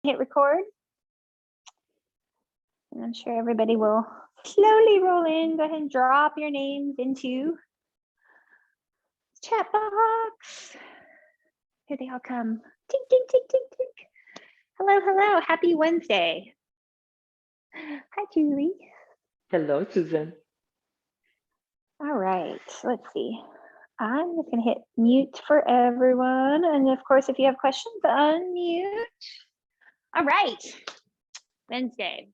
hit record. And I'm sure everybody will slowly roll in. Go ahead and drop your names into the chat box. Here they all come. Tink, tink, tink, tink, tink. Hello, hello. Happy Wednesday. Hi, Julie. Hello, Susan. All right, let's see. I'm just going to hit mute for everyone. And of course, if you have questions, unmute. All right, Wednesday.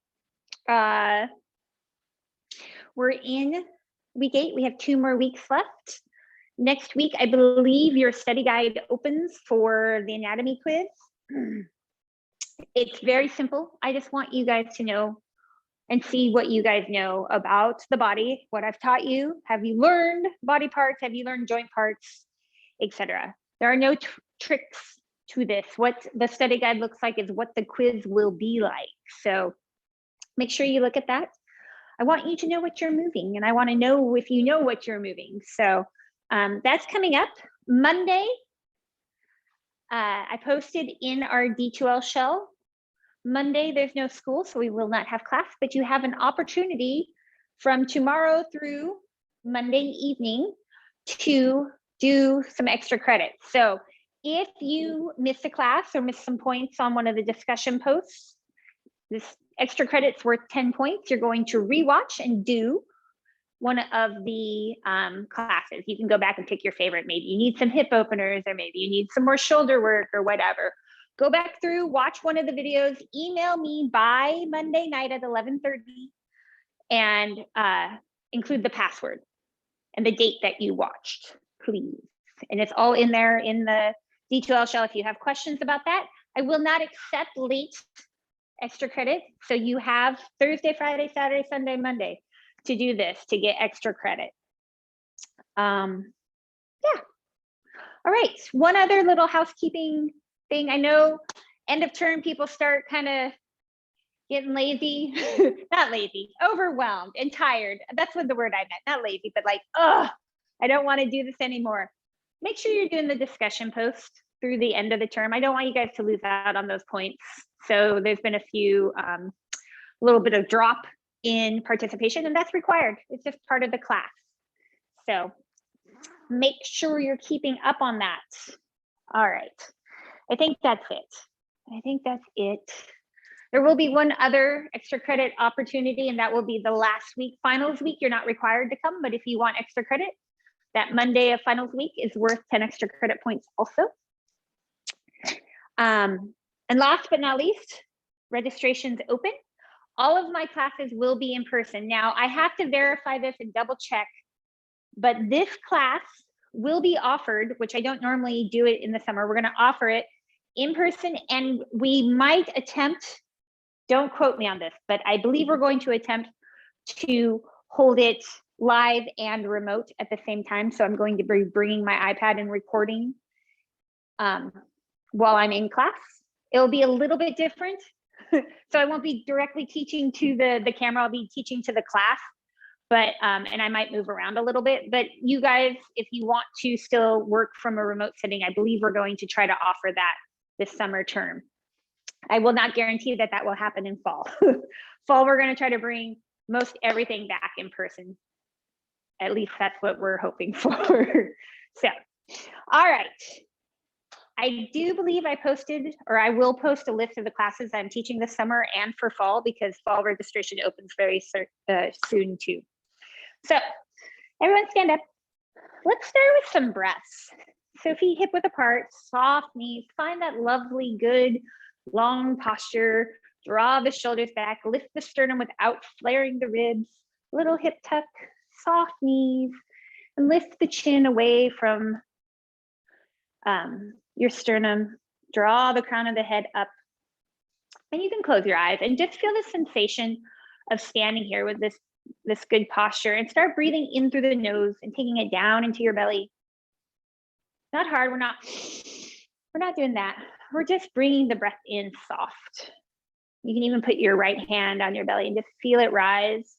We're in week 8. We have 2 more weeks left. Next week, I believe your study guide opens for the anatomy quiz. It's very simple. I just want you guys to know and see what you guys know about the body, what I've taught you. Have you learned body parts? Have you learned joint parts, etc.? There are no tricks to this. What the study guide looks like is what the quiz will be like. So make sure you look at that. I want you to know what you're moving, and I want to know if you know what you're moving. So that's coming up Monday. I posted in our D2L shell. Monday, there's no school, so we will not have class, but you have an opportunity from tomorrow through Monday evening to do some extra credit. So if you miss a class or miss some points on one of the discussion posts, this extra credit's worth 10 points. You're going to rewatch and do one of the classes. You can go back and pick your favorite. Maybe you need some hip openers, or maybe you need some more shoulder work or whatever. Go back through, watch one of the videos, email me by Monday night at 11:30 and include the password and the date that you watched, please. And it's all in there in the D2L shell if you have questions about that. I will not accept late extra credit. So you have Thursday, Friday, Saturday, Sunday, Monday to do this, to get extra credit. Yeah. All right, one other little housekeeping thing. I know end of term people start kind of getting lazy, not lazy, overwhelmed and tired. That's what the word I meant, not lazy, but like, oh, I don't want to do this anymore. Make sure you're doing the discussion post through the end of the term. I don't want you guys to lose out on those points. So there's been a few, little bit of drop in participation, and that's required. It's just part of the class. So make sure you're keeping up on that. All right. I think that's it. There will be one other extra credit opportunity, and that will be the last week, finals week. You're not required to come, but if you want extra credit, that Monday of finals week is worth 10 extra credit points also. And last but not least, registration's open. All of my classes will be in person. Now, I have to verify this and double check, but this class will be offered, which I don't normally do it in the summer. We're going to offer it in person, and we might attempt, don't quote me on this, but I believe we're going to attempt to hold it live and remote at the same time. So I'm going to be bringing my iPad and recording while I'm in class. It'll be a little bit different. So I won't be directly teaching to the camera. I'll be teaching to the class, but and I might move around a little bit. But you guys, if you want to still work from a remote setting, I believe we're going to try to offer that this summer term. I will not guarantee that that will happen in fall. Fall, we're going to try to bring most everything back in person. At least that's what we're hoping for. So, all right. I do believe I posted, or I will post a list of the classes I'm teaching this summer and for fall, because fall registration opens very soon too. So everyone stand up. Let's start with some breaths. So feet hip width apart, soft knees, find that lovely, good, long posture. Draw the shoulders back, lift the sternum without flaring the ribs, little hip tuck, soft knees, and lift the chin away from your sternum. Draw the crown of the head up, and you can close your eyes and just feel the sensation of standing here with this good posture, and start breathing in through the nose and taking it down into your belly. Not hard, we're not doing that. We're just bringing the breath in soft. You can even put your right hand on your belly and just feel it rise.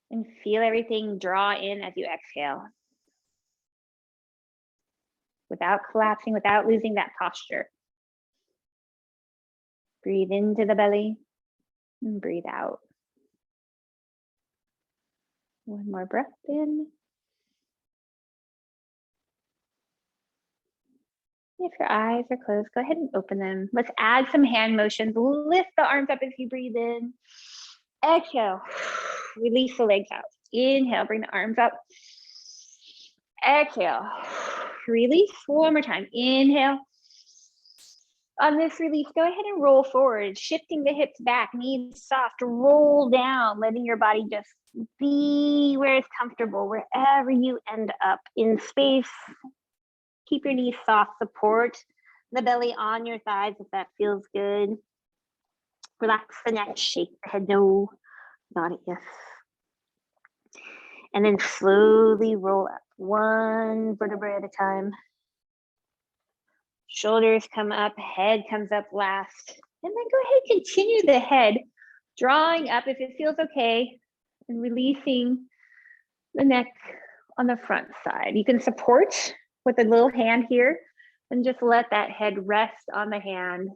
And feel everything draw in as you exhale. Without collapsing, without losing that posture. Breathe into the belly and breathe out. One more breath in. If your eyes are closed, go ahead and open them. Let's add some hand motions. Lift the arms up as you breathe in. Exhale. Release the legs out. Inhale, bring the arms up. Exhale. Release. One more time. Inhale. On this release, go ahead and roll forward, shifting the hips back, knees soft, roll down, letting your body just be where it's comfortable, wherever you end up in space. Keep your knees soft, support the belly on your thighs if that feels good. Relax the neck, shake the head, no, not it, yes. And then slowly roll up, one vertebra at a time. Shoulders come up, head comes up last. And then go ahead and continue the head, drawing up if it feels okay, and releasing the neck on the front side. You can support with a little hand here and just let that head rest on the hand.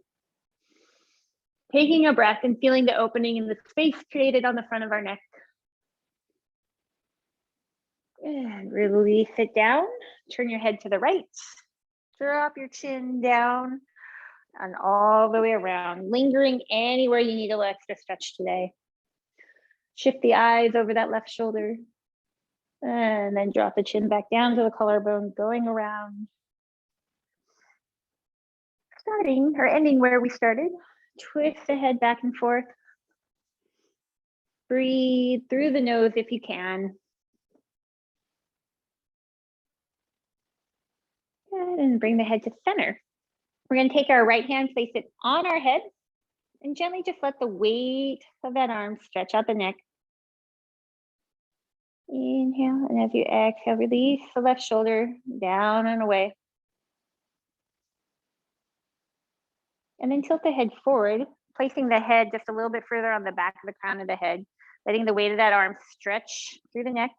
Taking a breath and feeling the opening in the space created on the front of our neck. And release it down. Turn your head to the right. Drop your chin down and all the way around, lingering anywhere you need a little extra stretch today. Shift the eyes over that left shoulder and then drop the chin back down to the collarbone, going around. Starting or ending where we started. Twist the head back and forth. Breathe through the nose if you can. Good, and bring the head to center. We're going to take our right hand, place it on our head, and gently just let the weight of that arm stretch out the neck. Inhale, and as you exhale, release the left shoulder down and away. And then tilt the head forward, placing the head just a little bit further on the back of the crown of the head, letting the weight of that arm stretch through the neck.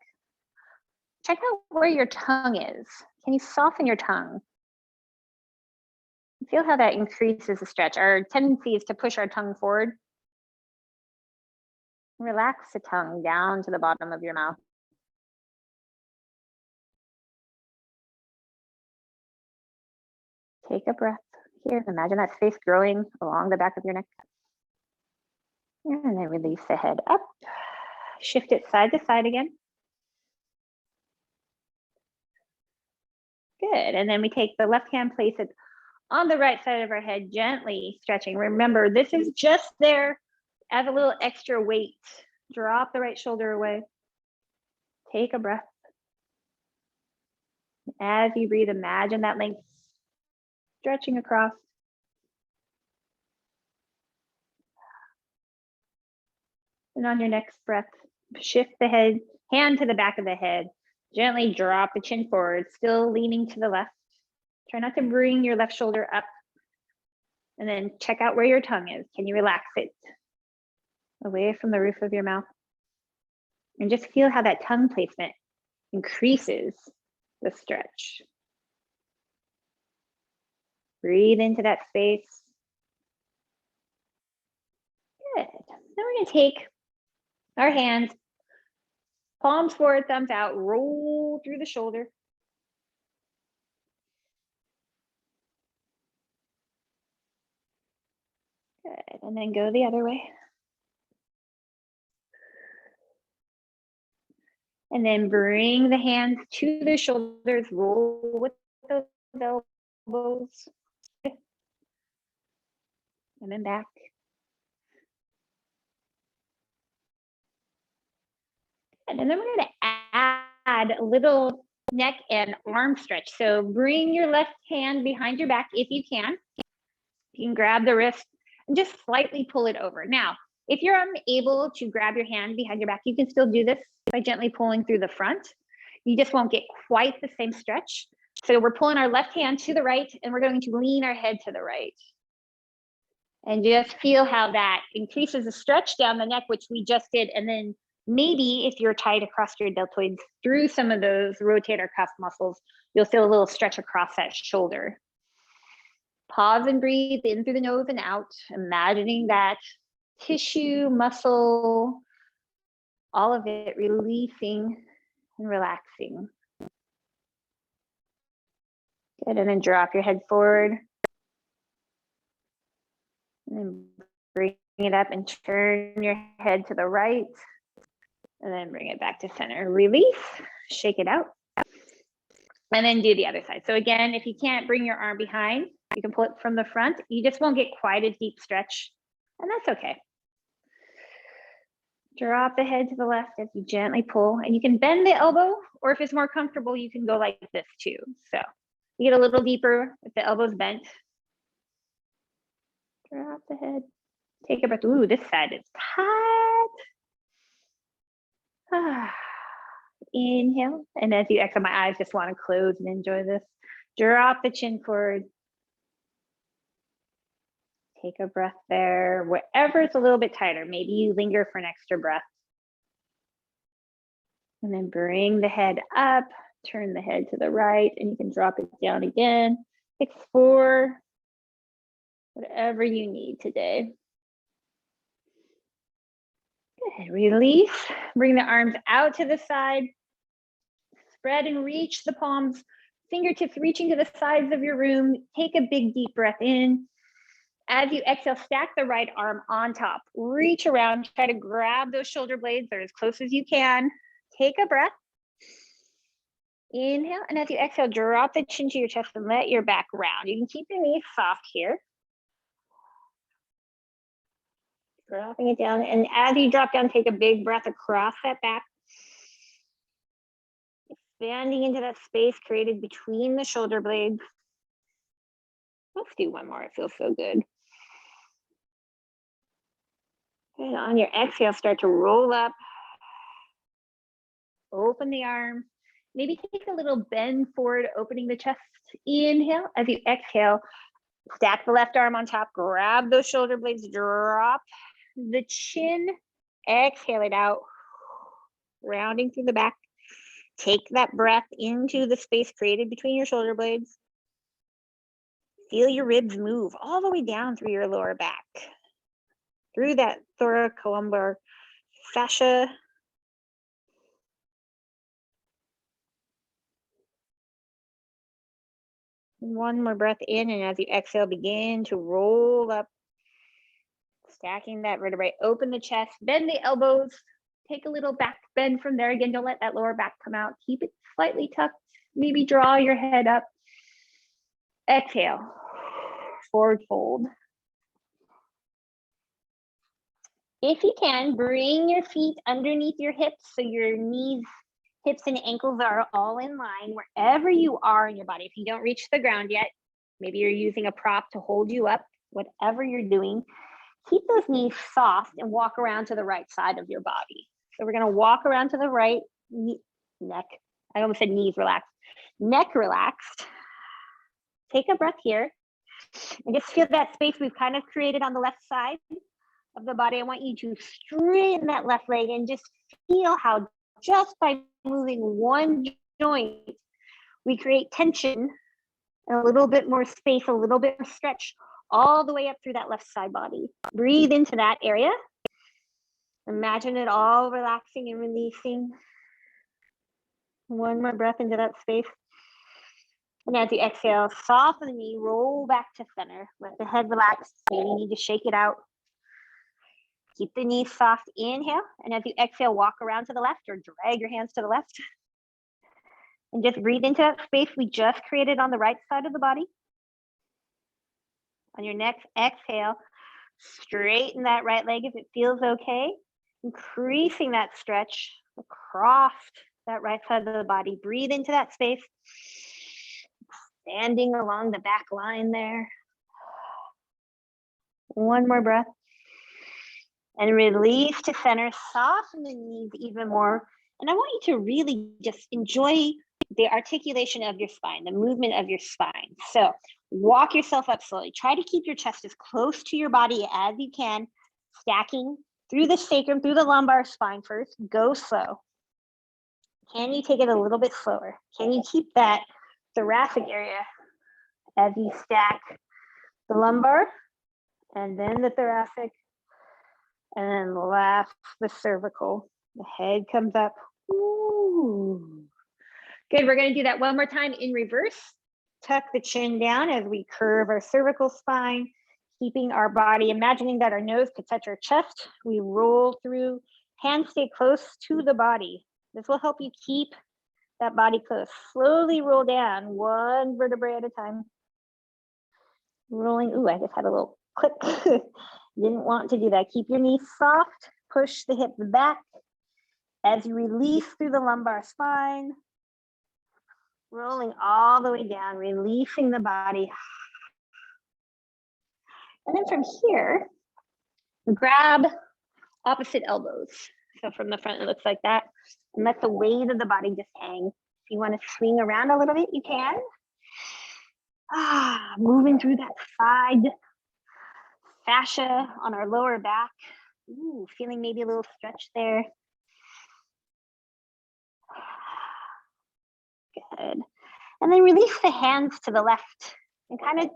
Check out where your tongue is. Can you soften your tongue? Feel how that increases the stretch. Our tendency is to push our tongue forward. Relax the tongue down to the bottom of your mouth. Take a breath here. Imagine that space growing along the back of your neck. And then release the head up. Shift it side to side again. Good. And then we take the left hand, place it on the right side of our head, gently stretching. Remember, this is just there as a little extra weight. Drop the right shoulder away. Take a breath. As you breathe, imagine that length stretching across. And on your next breath, shift the head, hand to the back of the head. Gently drop the chin forward, still leaning to the left. Try not to bring your left shoulder up. And then check out where your tongue is. Can you relax it away from the roof of your mouth? And just feel how that tongue placement increases the stretch. Breathe into that space. Good. Then we're going to take our hands, palms forward, thumbs out, roll through the shoulder. Good. And then go the other way. And then bring the hands to the shoulders, roll with those elbows. And then back. And then we're going to add a little neck and arm stretch. So bring your left hand behind your back if you can. You can grab the wrist and just slightly pull it over. Now, if you're unable to grab your hand behind your back, you can still do this by gently pulling through the front. You just won't get quite the same stretch. So we're pulling our left hand to the right and we're going to lean our head to the right. And just feel how that increases the stretch down the neck, which we just did. And then maybe if you're tight across your deltoids through some of those rotator cuff muscles, you'll feel a little stretch across that shoulder. Pause and breathe in through the nose and out, imagining that tissue, muscle, all of it releasing and relaxing. Good, and then drop your head forward. And then bring it up and turn your head to the right. And then bring it back to center. Release, shake it out. And then do the other side. So again, if you can't bring your arm behind, you can pull it from the front. You just won't get quite a deep stretch. And that's okay. Drop the head to the left as you gently pull. And you can bend the elbow, or if it's more comfortable, you can go like this too. So you get a little deeper if the elbow's bent. Drop the head. Take a breath. Ooh, this side is tight. Inhale. And as you exhale, my eyes just want to close and enjoy this. Drop the chin forward. Take a breath there. Wherever it's a little bit tighter, maybe you linger for an extra breath. And then bring the head up, turn the head to the right, and you can drop it down again. Explore whatever you need today. Good. Release. Bring the arms out to the side. Spread and reach the palms, fingertips reaching to the sides of your room. Take a big deep breath in. As you exhale, stack the right arm on top. Reach around, try to grab those shoulder blades. They're as close as you can. Take a breath. Inhale, and as you exhale, drop the chin to your chest and let your back round. You can keep your knees soft here. Dropping it down, and as you drop down, take a big breath across that back. Expanding into that space created between the shoulder blades. Let's do one more, it feels so good. And on your exhale, start to roll up. Open the arms. Maybe take a little bend forward, opening the chest. Inhale. As you exhale, stack the left arm on top. Grab those shoulder blades. Drop the chin. Exhale it out. Rounding through the back. Take that breath into the space created between your shoulder blades. Feel your ribs move all the way down through your lower back. Through that thoracolumbar fascia. One more breath in, and as you exhale, begin to roll up, stacking that vertebrae. Open the chest, bend the elbows, take a little back bend from there. Again, don't let that lower back come out. Keep it slightly tucked. Maybe draw your head up. Exhale, forward fold. If you can, bring your feet underneath your hips so your knees, hips, and ankles are all in line wherever you are in your body. If you don't reach the ground yet, maybe you're using a prop to hold you up, whatever you're doing, keep those knees soft and walk around to the right side of your body. So we're gonna walk around to the right, neck. I almost said knees relaxed. Neck relaxed. Take a breath here. And just feel that space we've kind of created on the left side of the body. I want you to straighten that left leg and just feel how just by moving one joint, we create tension, a little bit more space, a little bit more stretch all the way up through that left side body. Breathe into that area. Imagine it all relaxing and releasing. One more breath into that space. And as you exhale, soften the knee, roll back to center. Let the head relax. Maybe you need to shake it out. Keep the knees soft. Inhale. And as you exhale, walk around to the left or drag your hands to the left. And just breathe into that space we just created on the right side of the body. On your next exhale, straighten that right leg if it feels okay. Increasing that stretch across that right side of the body. Breathe into that space. Expanding along the back line there. One more breath. And release to center. Soften the knees even more. And I want you to really just enjoy the articulation of your spine, the movement of your spine. So walk yourself up slowly. Try to keep your chest as close to your body as you can, stacking through the sacrum, through the lumbar spine first. Go slow. Can you take it a little bit slower? Can you keep that thoracic area as you stack the lumbar, and then the thoracic, and then last, the cervical. The head comes up. Ooh. Good, we're gonna do that one more time in reverse. Tuck the chin down as we curve our cervical spine, keeping our body, imagining that our nose could touch our chest. We roll through, hands stay close to the body. This will help you keep that body close. Slowly roll down, one vertebrae at a time. Rolling, ooh, I just had a little click. Didn't want to do that. Keep your knees soft, push the hips back as you release through the lumbar spine. Rolling all the way down, releasing the body. And then from here, grab opposite elbows. So from the front, it looks like that. And let the weight of the body just hang. If you want to swing around a little bit, you can. Moving through that side fascia on our lower back. Ooh, feeling maybe a little stretch there. Good. And then release the hands to the left and kind of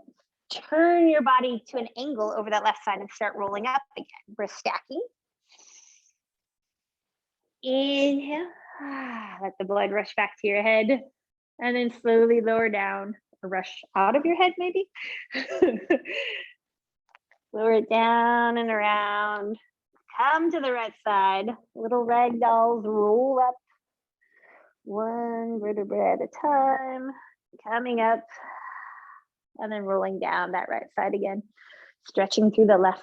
turn your body to an angle over that left side and start rolling up again. We're stacking. Inhale. Let the blood rush back to your head. And then slowly lower down, or rush out of your head maybe. Lower it down and around. Come to the right side. Little rag dolls, roll up. One vertebrae at a time. Coming up. And then rolling down that right side again. Stretching through the left.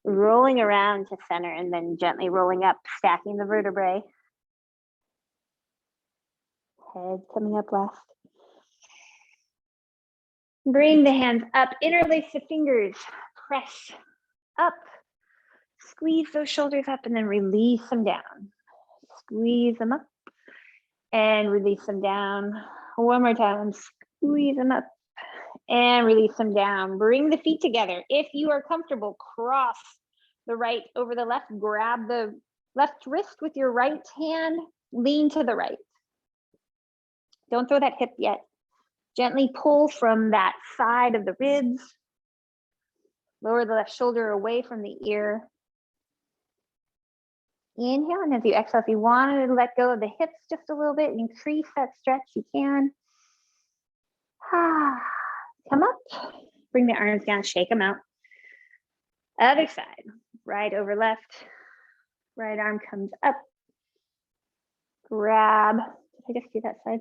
Rolling around to center and then gently rolling up, stacking the vertebrae. Head coming up last. Bring the hands up, interlace the fingers, press up, squeeze those shoulders up and then release them down. Squeeze them up and release them down. One more time, squeeze them up and release them down. Bring the feet together. If you are comfortable, cross the right over the left, grab the left wrist with your right hand, lean to the right. Don't throw that hip yet. Gently pull from that side of the ribs. Lower the left shoulder away from the ear. Inhale, and as you exhale, if you want to let go of the hips just a little bit, increase that stretch, you can. Come up, bring the arms down, shake them out. Other side, right over left. Right arm comes up. Grab, did I just do that side?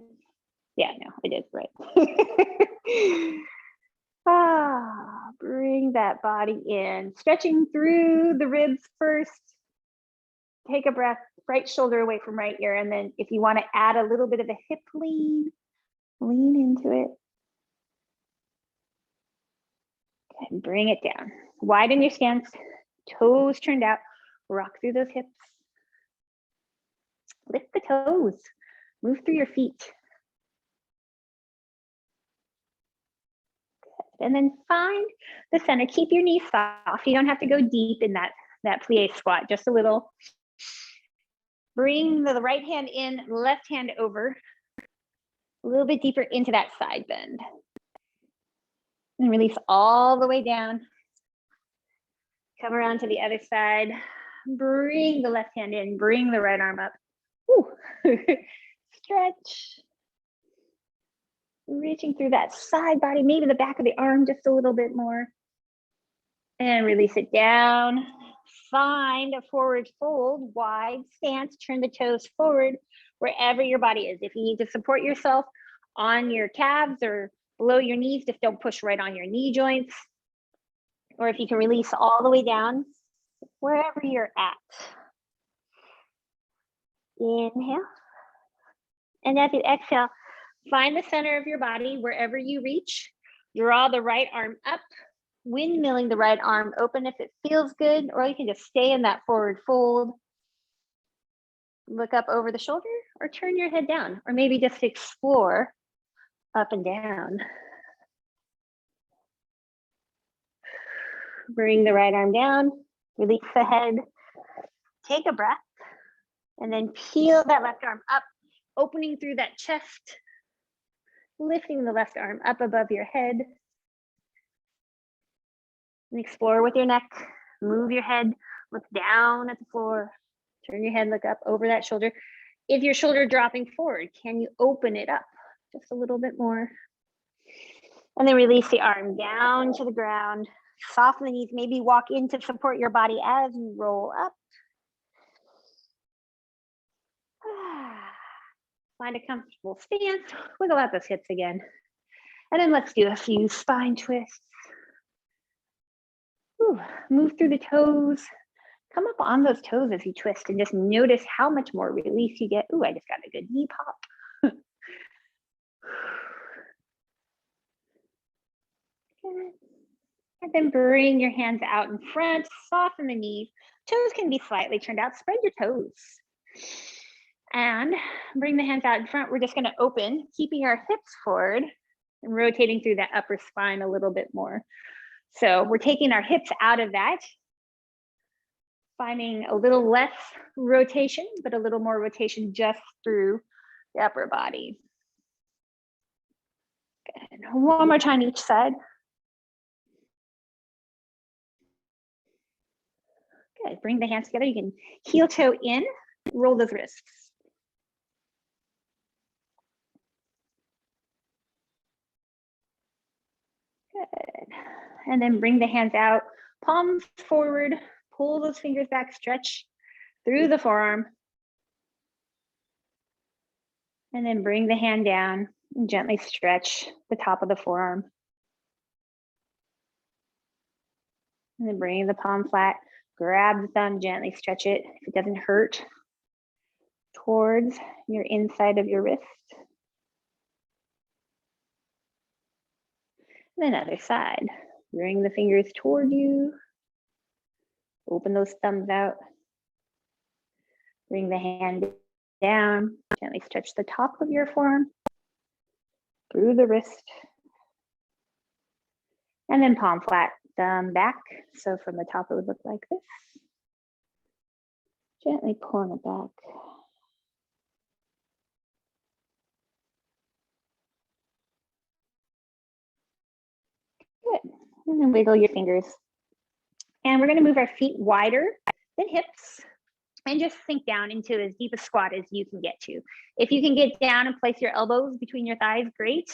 Yeah, no, I did, right. Bring that body in, stretching through the ribs first. Take a breath, right shoulder away from right ear, and then if you want to add a little bit of a hip lean, lean into it. Okay, bring it down. Widen your stance, toes turned out, rock through those hips. Lift the toes, move through your feet. And then find the center. Keep your knees soft. You don't have to go deep in that plie squat, just a little. Bring the right hand in, left hand over, a little bit deeper into that side bend. And release all the way down. Come around to the other side. Bring the left hand in, bring the right arm up. Stretch. Reaching through that side body, maybe the back of the arm just a little bit more. And release it down. Find a forward fold, wide stance, turn the toes forward wherever your body is. If you need to support yourself on your calves or below your knees, just don't push right on your knee joints. Or if you can release all the way down, wherever you're at. Inhale. And as you exhale, find the center of your body wherever you reach. Draw the right arm up, windmilling the right arm open if it feels good, or you can just stay in that forward fold. Look up over the shoulder or turn your head down, or maybe just explore up and down. Bring the right arm down, release the head, take a breath, and then peel that left arm up, opening through that chest, lifting the left arm up above your head. And explore with your neck. Move your head, look down at the floor. Turn your head, look up over that shoulder. If your shoulder dropping forward, can you open it up just a little bit more? And then release the arm down to the ground. Soften the knees, maybe walk in to support your body as you roll up. Find a comfortable stance, wiggle out those hips again. And then let's do a few spine twists. Move through the toes. Come up on those toes as you twist and just notice how much more release you get. I just got a good knee pop. Good. And then bring your hands out in front, soften the knees. Toes can be slightly turned out. Spread your toes. And bring the hands out in front. We're just going to open, keeping our hips forward and rotating through that upper spine a little bit more. So we're taking our hips out of that, finding a little less rotation, but a little more rotation just through the upper body. Good. One more time each side. Good. Bring the hands together. You can heel toe in, roll those wrists. Good. And then bring the hands out, palms forward, pull those fingers back, stretch through the forearm. And then bring the hand down and gently stretch the top of the forearm. And then bring the palm flat, grab the thumb, gently stretch it, if it doesn't hurt, towards your inside of your wrist. And then other side, bring the fingers toward you, open those thumbs out, bring the hand down, gently stretch the top of your forearm through the wrist, and then palm flat, thumb back. So from the top it would look like this. Gently pulling it back. Good. And then wiggle your fingers. And we're going to move our feet wider than hips and just sink down into as deep a squat as you can get to. If you can get down and place your elbows between your thighs, great.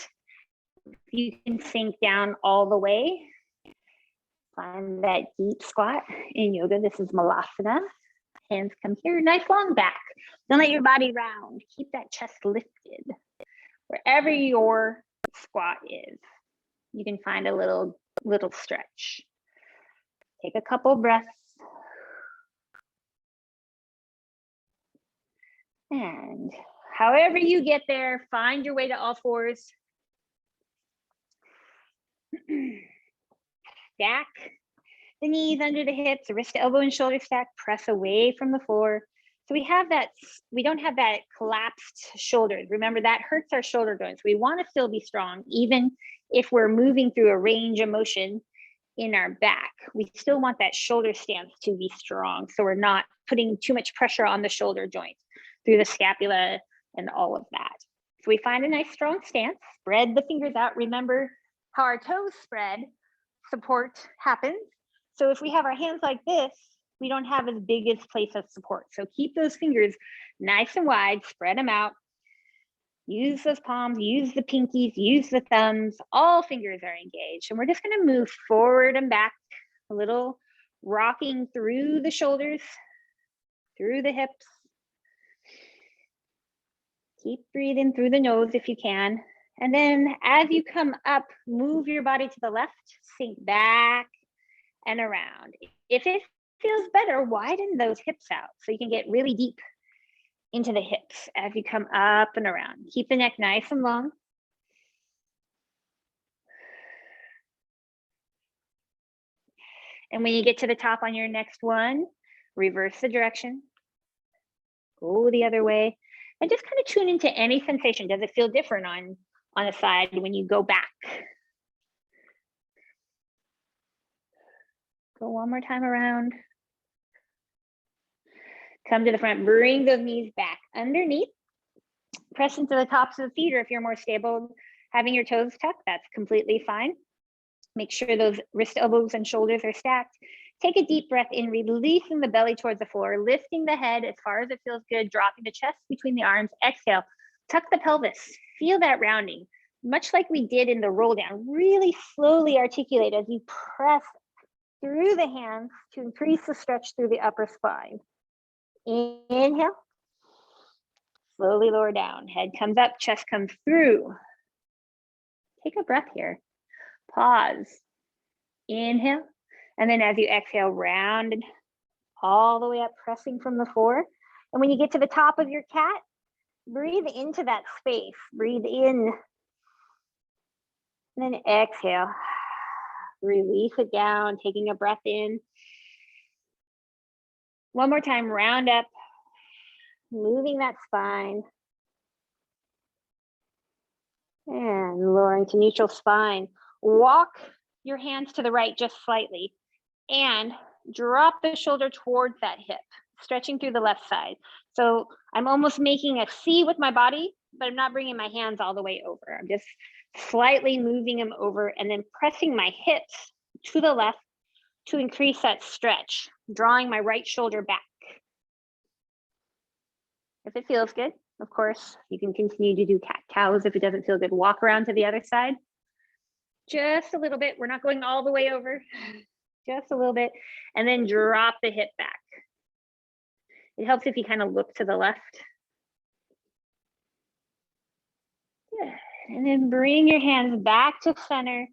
If you can sink down all the way, find that deep squat. In yoga, this is Malasana. Hands come here, nice long back. Don't let your body round. Keep that chest lifted. Wherever your squat is, you can find a little stretch. Take a couple breaths. And however you get there, find your way to all fours. Stack the knees under the hips, wrist to elbow and shoulder stack, press away from the floor. So we don't have that collapsed shoulders. Remember, that hurts our shoulder joints. We want to still be strong, even if we're moving through a range of motion in our back. We still want that shoulder stance to be strong, so we're not putting too much pressure on the shoulder joints through the scapula and all of that. So we find a nice strong stance, spread the fingers out. Remember how our toes spread, support happens. So if we have our hands like this, we don't have as big as place of support. So keep those fingers nice and wide, spread them out. Use those palms, use the pinkies, use the thumbs, all fingers are engaged. And we're just gonna move forward and back, a little rocking through the shoulders, through the hips. Keep breathing through the nose if you can. And then as you come up, move your body to the left, sink back and around. If it feels better, widen those hips out so you can get really deep into the hips as you come up and around. Keep the neck nice and long. And when you get to the top on your next one, reverse the direction. Go the other way. And just kind of tune into any sensation. Does it feel different on a side when you go back? Go one more time around. Come to the front, bring those knees back underneath. Press into the tops of the feet, or if you're more stable, having your toes tucked, that's completely fine. Make sure those wrist, elbows, and shoulders are stacked. Take a deep breath in, releasing the belly towards the floor, lifting the head as far as it feels good, dropping the chest between the arms. Exhale, tuck the pelvis. Feel that rounding, much like we did in the roll down. Really slowly articulate as you press through the hands to increase the stretch through the upper spine. Inhale. Slowly lower down. Head comes up, chest comes through. Take a breath here. Pause. Inhale. And then as you exhale, round all the way up, pressing from the floor. And when you get to the top of your cat, breathe into that space. Breathe in. And then exhale. Release it down, taking a breath in. One more time, round up. Moving that spine. And lowering to neutral spine. Walk your hands to the right just slightly. And drop the shoulder towards that hip, stretching through the left side. So I'm almost making a C with my body, but I'm not bringing my hands all the way over. I'm just slightly moving them over and then pressing my hips to the left to increase that stretch, drawing my right shoulder back. If it feels good, of course, you can continue to do cat-cows. If it doesn't feel good, walk around to the other side. Just a little bit. We're not going all the way over. Just a little bit, and then drop the hip back. It helps if you kind of look to the left. Good. And then bring your hands back to center.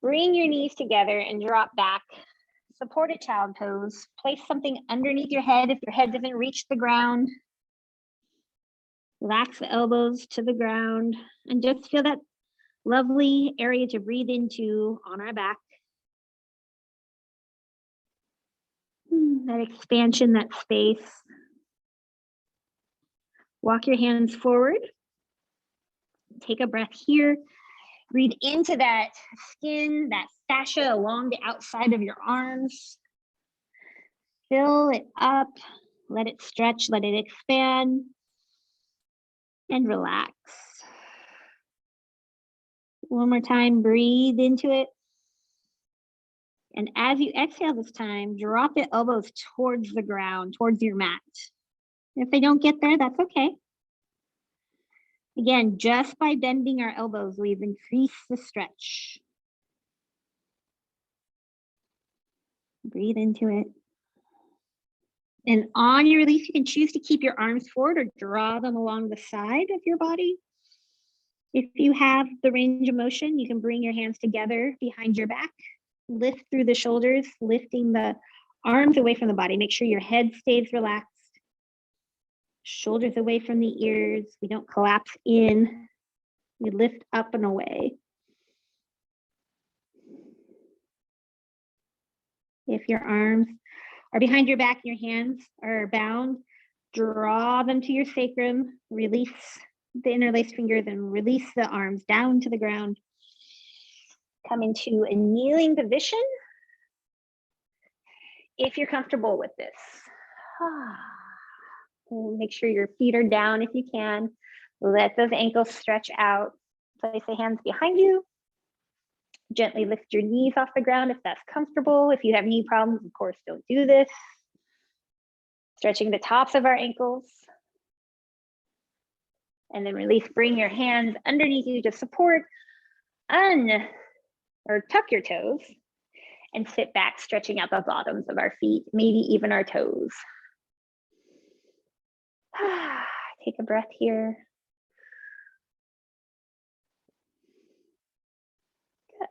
Bring your knees together and drop back. Supported child pose. Place something underneath your head if your head doesn't reach the ground. Relax the elbows to the ground and just feel that lovely area to breathe into on our back. That expansion, that space. Walk your hands forward. Take a breath here. Breathe into that skin, that fascia along the outside of your arms. Fill it up. Let it stretch, let it expand. And relax. One more time, breathe into it. And as you exhale this time, drop the elbows towards the ground, towards your mat. If they don't get there, that's okay. Again, just by bending our elbows, we've increased the stretch. Breathe into it. And on your release, you can choose to keep your arms forward or draw them along the side of your body. If you have the range of motion, you can bring your hands together behind your back. Lift through the shoulders, lifting the arms away from the body. Make sure your head stays relaxed. Shoulders away from the ears. We don't collapse in. We lift up and away. If your arms are behind your back, your hands are bound, draw them to your sacrum. Release the interlaced fingers and release the arms down to the ground. Come into a kneeling position if you're comfortable with this. Make sure your feet are down if you can. Let those ankles stretch out. Place the hands behind you. Gently lift your knees off the ground if that's comfortable. If you have knee problems, of course, don't do this. Stretching the tops of our ankles. And then release, bring your hands underneath you to support. Or tuck your toes and sit back, stretching out the bottoms of our feet, maybe even our toes. Take a breath here. Good.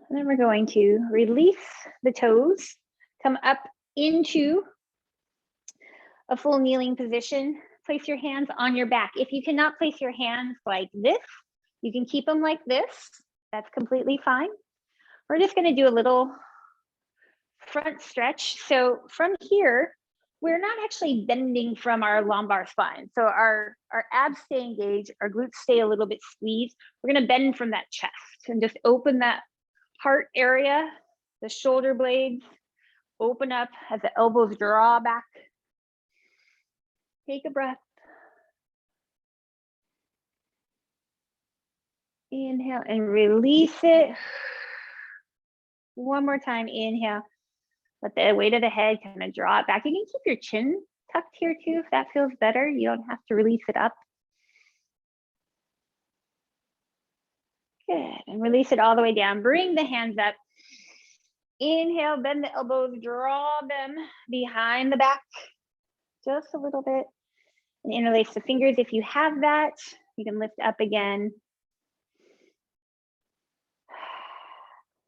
And then we're going to release the toes, come up into a full kneeling position. Place your hands on your back. If you cannot place your hands like this, you can keep them like this. That's completely fine. We're just going to do a little front stretch. So from here, we're not actually bending from our lumbar spine. So our abs stay engaged, our glutes stay a little bit squeezed. We're going to bend from that chest and just open that heart area, the shoulder blades, open up as the elbows draw back. Take a breath. Inhale and release it. One more time, inhale. Let the weight of the head kind of draw it back. You can keep your chin tucked here too, if that feels better. You don't have to release it up. Good, and release it all the way down. Bring the hands up. Inhale, bend the elbows, draw them behind the back just a little bit. And interlace the fingers if you have that. You can lift up again.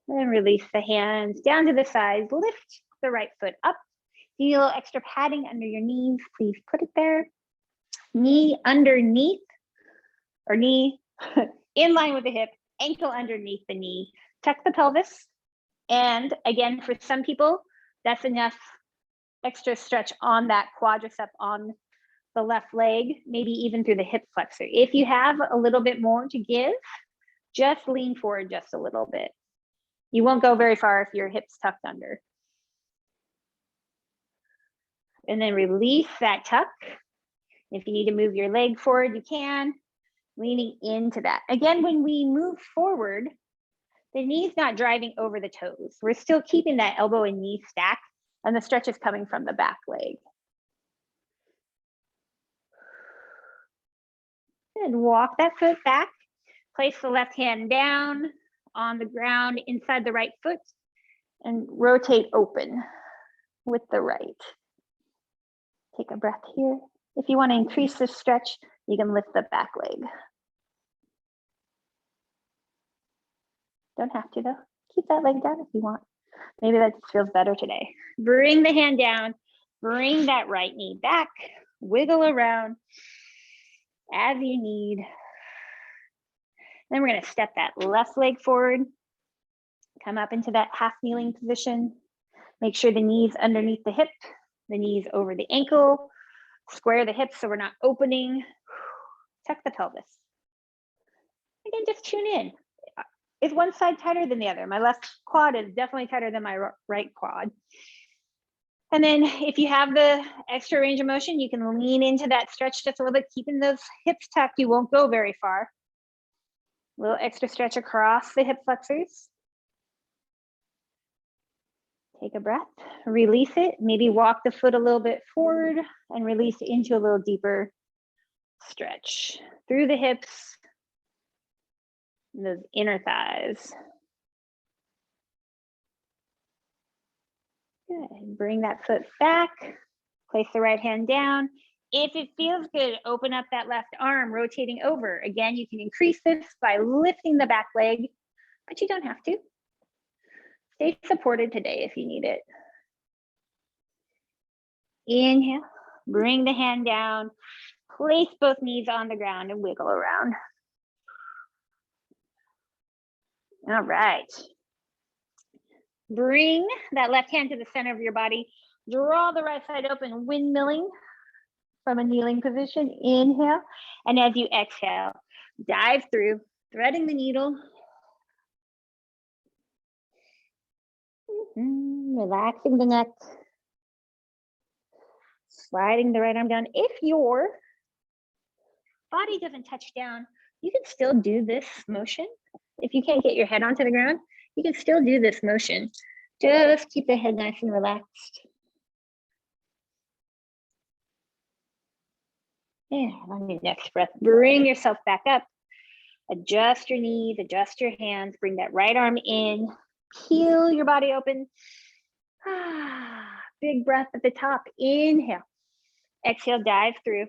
And release the hands down to the sides. Lift the right foot up. Feel extra padding under your knees. Please put it there. Knee underneath, or knee in line with the hip, ankle underneath the knee. Tuck the pelvis. And again, for some people, that's enough extra stretch on that quadricep on the left leg, maybe even through the hip flexor. If you have a little bit more to give, just lean forward just a little bit. You won't go very far if your hips tucked under. And then release that tuck. If you need to move your leg forward, you can, leaning into that. Again, when we move forward, the knee's not driving over the toes. We're still keeping that elbow and knee stack, and the stretch is coming from the back leg. And walk that foot back. Place the left hand down on the ground inside the right foot and rotate open with the right. Take a breath here. If you want to increase the stretch, you can lift the back leg. Don't have to though. Keep that leg down if you want. Maybe that just feels better today. Bring the hand down, bring that right knee back, wiggle around as you need. Then we're going to step that left leg forward, come up into that half kneeling position. Make sure the knee's underneath the hip, the knees over the ankle, square the hips so we're not opening. Tuck the pelvis. Again, just tune in. Is one side tighter than the other? My left quad is definitely tighter than my right quad. And then if you have the extra range of motion, you can lean into that stretch just a little bit, keeping those hips tucked. You won't go very far. A little extra stretch across the hip flexors. Take a breath, release it. Maybe walk the foot a little bit forward and release into a little deeper stretch through the hips, and those inner thighs. Good. Bring that foot back. Place the right hand down. If it feels good, open up that left arm, rotating over. Again, you can increase this by lifting the back leg, but you don't have to. Stay supported today if you need it. Inhale, bring the hand down, place both knees on the ground and wiggle around. All right. Bring that left hand to the center of your body. Draw the right side open, windmilling from a kneeling position. Inhale. And as you exhale, dive through, threading the needle. Relaxing the neck. Sliding the right arm down. If your body doesn't touch down, you can still do this motion. If you can't get your head onto the ground, you can still do this motion. Just keep the head nice and relaxed. And on your next breath, bring yourself back up. Adjust your knees, adjust your hands, bring that right arm in, peel your body open. Big breath at the top. Inhale. Exhale, dive through.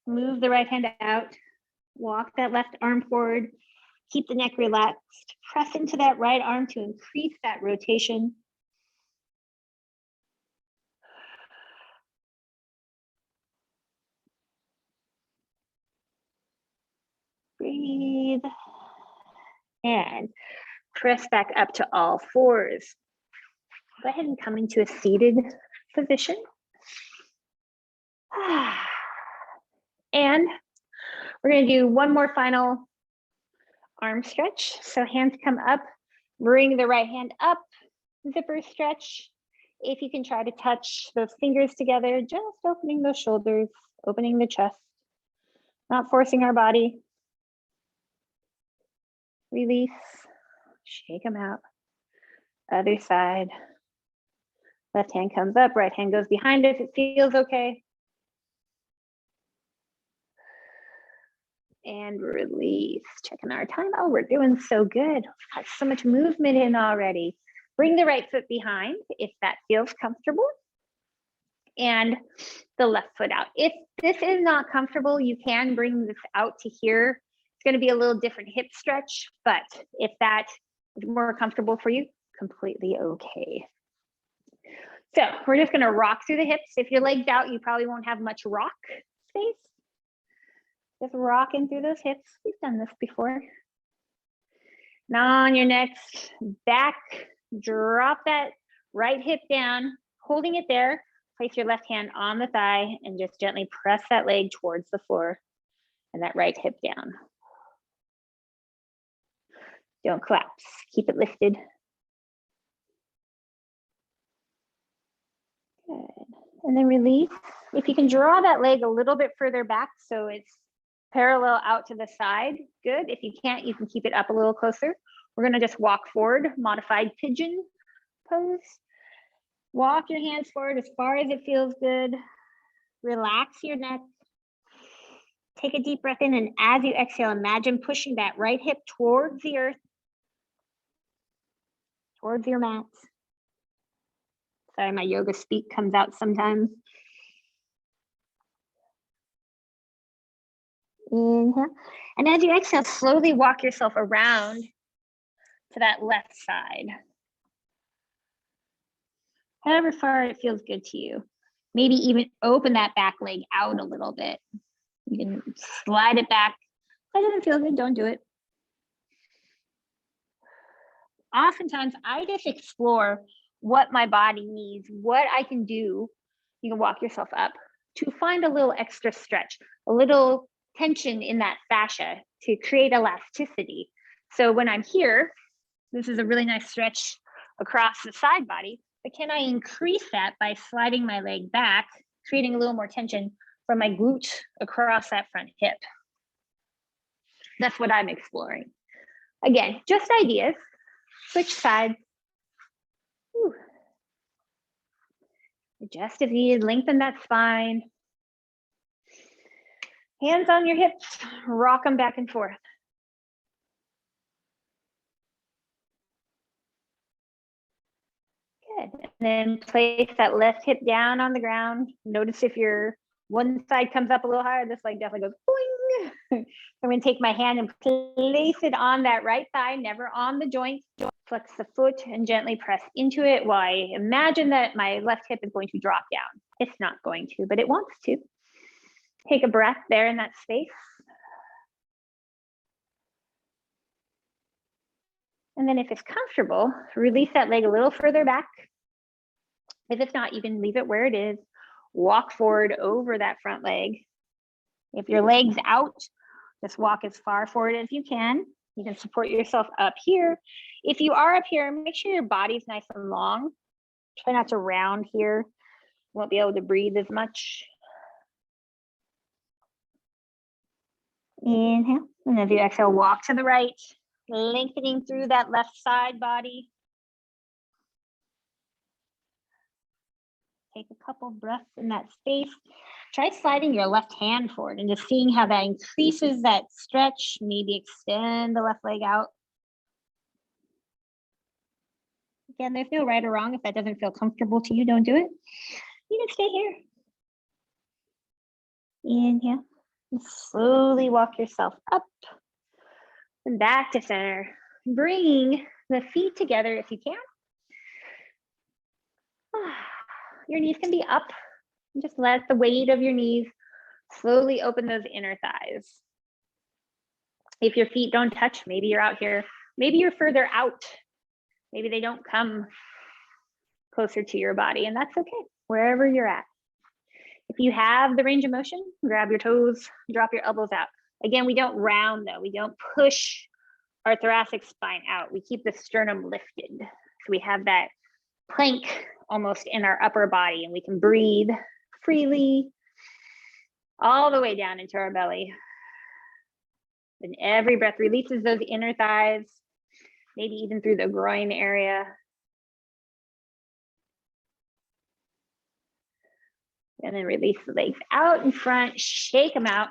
Move the right hand out. Walk that left arm forward. Keep the neck relaxed. Press into that right arm to increase that rotation. Breathe. And press back up to all fours. Go ahead and come into a seated position. And we're going to do one more final arm stretch. So hands come up, bring the right hand up, zipper stretch. If you can try to touch those fingers together, just opening those shoulders, opening the chest, not forcing our body. Release, shake them out. Other side. Left hand comes up, right hand goes behind if it feels okay. And release. Checking our time. Oh, we're doing so good. Got so much movement in already. Bring the right foot behind if that feels comfortable. And the left foot out. If this is not comfortable, you can bring this out to here. It's going to be a little different hip stretch, but if that is more comfortable for you, completely okay. So we're just going to rock through the hips. If your leg's out, you probably won't have much rock space. Just rocking through those hips. We've done this before. Now on your next back, drop that right hip down, holding it there. Place your left hand on the thigh and just gently press that leg towards the floor and that right hip down. Don't collapse. Keep it lifted. Good. And then release. If you can draw that leg a little bit further back so it's parallel out to the side, good. If you can't, you can keep it up a little closer. We're going to just walk forward, modified pigeon pose. Walk your hands forward as far as it feels good. Relax your neck. Take a deep breath in, and as you exhale, imagine pushing that right hip towards the earth, towards your mat. Sorry, my yoga speak comes out sometimes. Inhale. And as you exhale, slowly walk yourself around to that left side. However far it feels good to you. Maybe even open that back leg out a little bit. You can slide it back. If that doesn't feel good, don't do it. Oftentimes, I just explore what my body needs, what I can do. You can walk yourself up to find a little extra stretch, a little tension in that fascia to create elasticity. So when I'm here, this is a really nice stretch across the side body, but can I increase that by sliding my leg back, creating a little more tension from my glute across that front hip? That's what I'm exploring. Again, just ideas. Switch sides. Whew. Adjust if needed, lengthen that spine. Hands on your hips, rock them back and forth. Good. And then place that left hip down on the ground. Notice if your one side comes up a little higher, this leg definitely goes boing. I'm going to take my hand and place it on that right thigh, never on the joint. Flex the foot and gently press into it while I imagine that my left hip is going to drop down. It's not going to, but it wants to. Take a breath there in that space. And then if it's comfortable, release that leg a little further back. If it's not, you can leave it where it is. Walk forward over that front leg. If your leg's out, just walk as far forward as you can. You can support yourself up here. If you are up here, make sure your body's nice and long. Try not to round here. You won't be able to breathe as much. Inhale. And as you exhale, walk to the right, lengthening through that left side body. Take a couple breaths in that space. Try sliding your left hand forward and just seeing how that increases that stretch. Maybe extend the left leg out. Again, there's no right or wrong. If that doesn't feel comfortable to you, don't do it. You can stay here. Inhale. And slowly walk yourself up and back to center. Bring the feet together if you can. Your knees can be up. Just let the weight of your knees slowly open those inner thighs. If your feet don't touch, maybe you're out here. Maybe you're further out. Maybe they don't come closer to your body, and that's okay, wherever you're at. If you have the range of motion, grab your toes, drop your elbows out. Again, we don't round though. We don't push our thoracic spine out. We keep the sternum lifted. So we have that plank almost in our upper body, and we can breathe freely all the way down into our belly. And every breath releases those inner thighs, maybe even through the groin area. And then release the legs out in front, shake them out.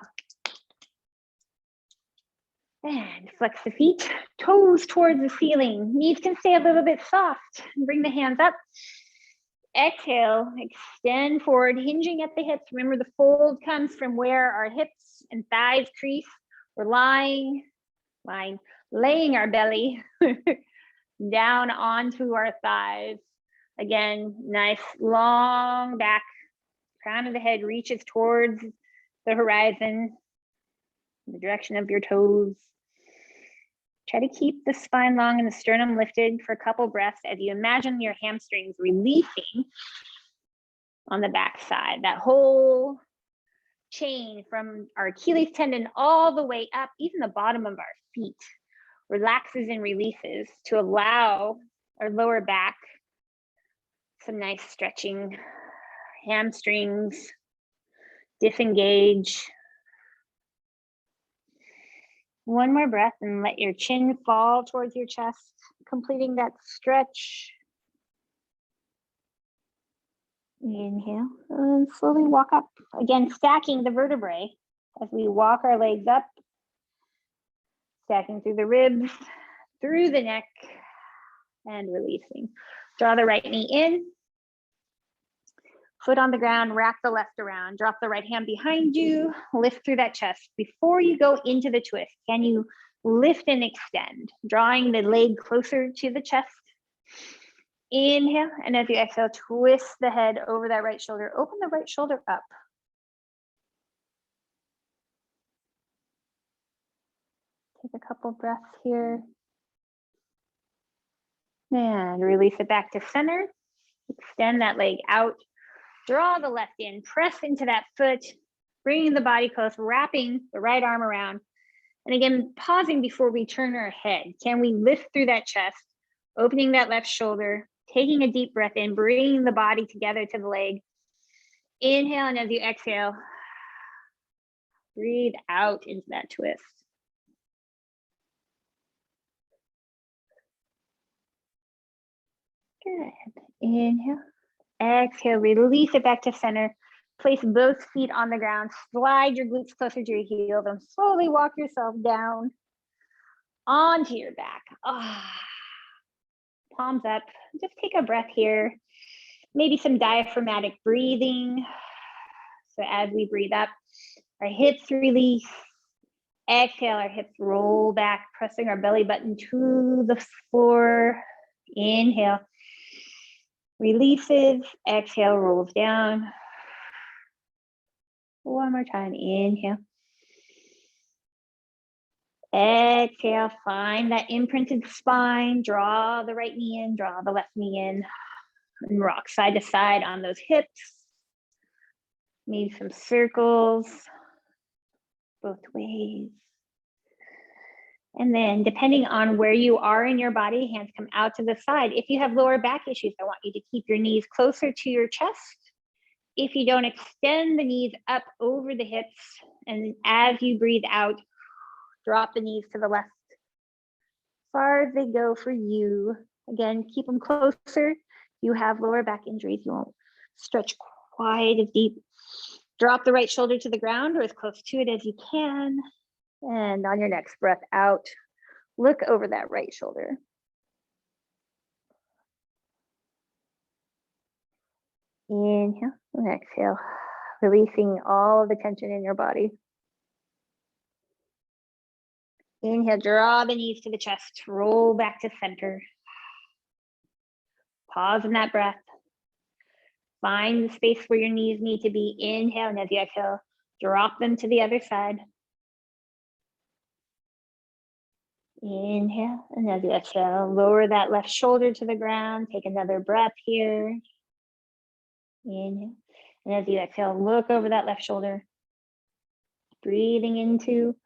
And flex the feet, toes towards the ceiling. Knees can stay a little bit soft. Bring the hands up. Exhale, extend forward, hinging at the hips. Remember, the fold comes from where our hips and thighs crease. We're laying our belly down onto our thighs. Again, nice long back. Crown of the head reaches towards the horizon, the direction of your toes. Try to keep the spine long and the sternum lifted for a couple breaths as you imagine your hamstrings releasing on the back side. That whole chain from our Achilles tendon all the way up, even the bottom of our feet, relaxes and releases to allow our lower back some nice stretching. Hamstrings disengage. One more breath and let your chin fall towards your chest, completing that stretch. Inhale and slowly walk up. Again, stacking the vertebrae as we walk our legs up, stacking through the ribs, through the neck, and releasing. Draw the right knee in. Foot on the ground, wrap the left around, drop the right hand behind you, lift through that chest. Before you go into the twist, can you lift and extend, drawing the leg closer to the chest? Inhale, and as you exhale, twist the head over that right shoulder. Open the right shoulder up. Take a couple breaths here. And release it back to center. Extend that leg out. Draw the left in, press into that foot, bringing the body close, wrapping the right arm around. And again, pausing before we turn our head. Can we lift through that chest, opening that left shoulder, taking a deep breath in, bringing the body together to the leg. Inhale, and as you exhale, breathe out into that twist. Good. Inhale. Exhale, release it back to center. Place both feet on the ground. Slide your glutes closer to your heels and slowly walk yourself down onto your back. Palms up. Just take a breath here. Maybe some diaphragmatic breathing. So as we breathe up, our hips release. Exhale, our hips roll back, pressing our belly button to the floor. Inhale. Releases, exhale, rolls down. One more time, inhale. Exhale, find that imprinted spine. Draw the right knee in, draw the left knee in. And rock side to side on those hips. Maybe some circles both ways. And then depending on where you are in your body, hands come out to the side. If you have lower back issues, I want you to keep your knees closer to your chest. If you don't, extend the knees up over the hips. And as you breathe out, drop the knees to the left. As far as they go for you. Again, keep them closer. You have lower back injuries, you won't stretch quite as deep. Drop the right shoulder to the ground or as close to it as you can. And on your next breath out, look over that right shoulder. Inhale and exhale, releasing all of the tension in your body. Inhale, draw the knees to the chest, roll back to center. Pause in that breath. Find the space where your knees need to be. Inhale, and as you exhale, drop them to the other side. Inhale, and as you exhale, lower that left shoulder to the ground. Take another breath here. Inhale, and as you exhale, look over that left shoulder. Breathing into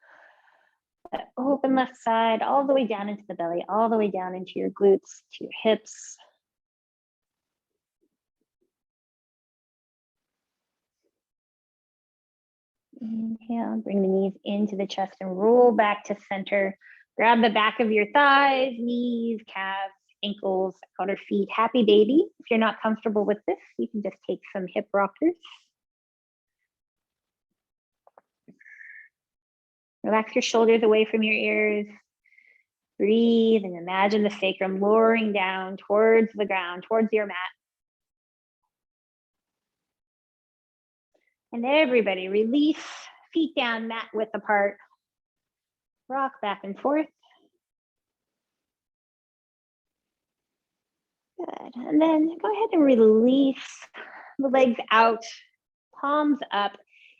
that open left side, all the way down into the belly, all the way down into your glutes, to your hips. Inhale, bring the knees into the chest and roll back to center. Grab the back of your thighs, knees, calves, ankles, outer feet. Happy baby. If you're not comfortable with this, you can just take some hip rockers. Relax your shoulders away from your ears. Breathe and imagine the sacrum lowering down towards the ground, towards your mat. And everybody release, feet down, mat width apart. Rock back and forth. Good. And then go ahead and release the legs out, palms up.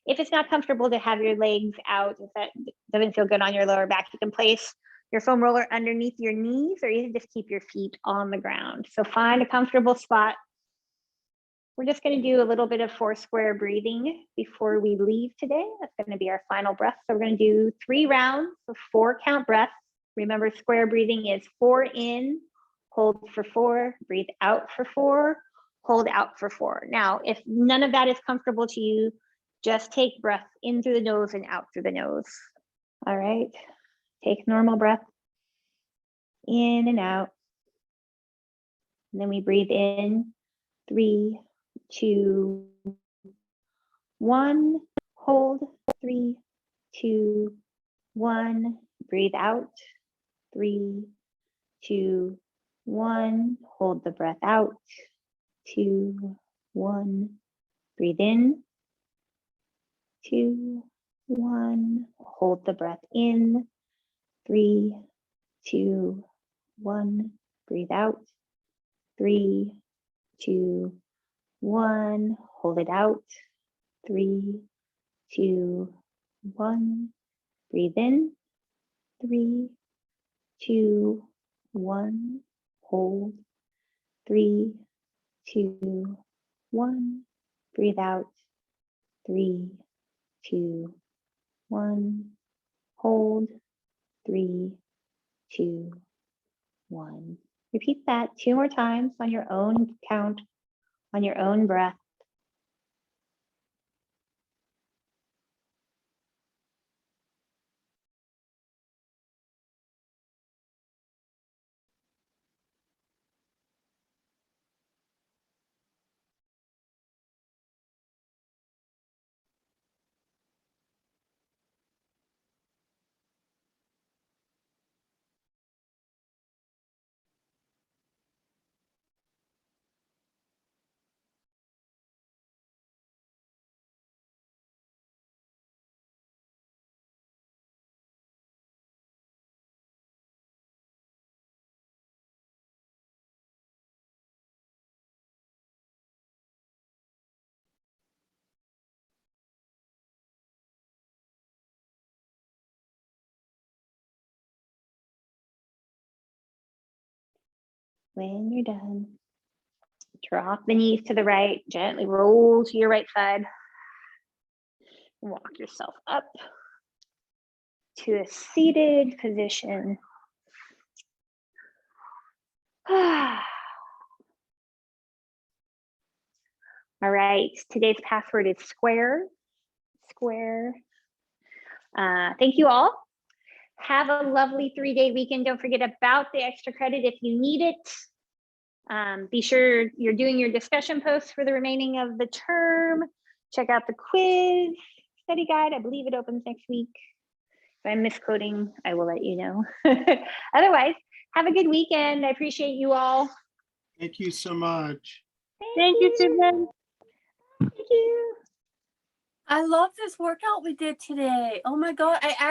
If it's not comfortable to have your legs out, if that doesn't feel good on your lower back, you can place your foam roller underneath your knees, or you can just keep your feet on the ground. So find a comfortable spot. We're just going to do a little bit of 4 square breathing before we leave today. That's going to be our final breath. So we're going to do 3 rounds of 4 count breaths. Remember, square breathing is 4 in, hold for 4, breathe out for 4, hold out for 4. Now, if none of that is comfortable to you, just take breath in through the nose and out through the nose. All right. Take normal breath in and out. And then we breathe in, 3, 2, 1. Hold, 3, 2, 1. Breathe out, 3, 2, 1. Hold the breath out, 2, 1. Breathe in, 2, 1. Hold the breath in, 3, 2, 1. Breathe out, 3, 2, 1. Hold it out, 3, 2, 1. Breathe in, 3, 2, 1. Hold, 3, 2, 1. Breathe out, 3, 2, 1. Hold, 3, 2, 1. Repeat that 2 more times on your own count, on your own breath. When you're done, drop the knees to the right, gently roll to your right side. Walk yourself up to a seated position. All right, today's password is square. Thank you all. Have a lovely 3-day weekend. Don't forget about the extra credit if you need it. Be sure you're doing your discussion posts for the remaining of the term. Check out the quiz study guide. I believe it opens next week. If I'm misquoting, I will let you know. Otherwise, have a good weekend. I appreciate you all. Thank you so much. Thank you, Susan. Thank you. I love this workout we did today. Oh my God.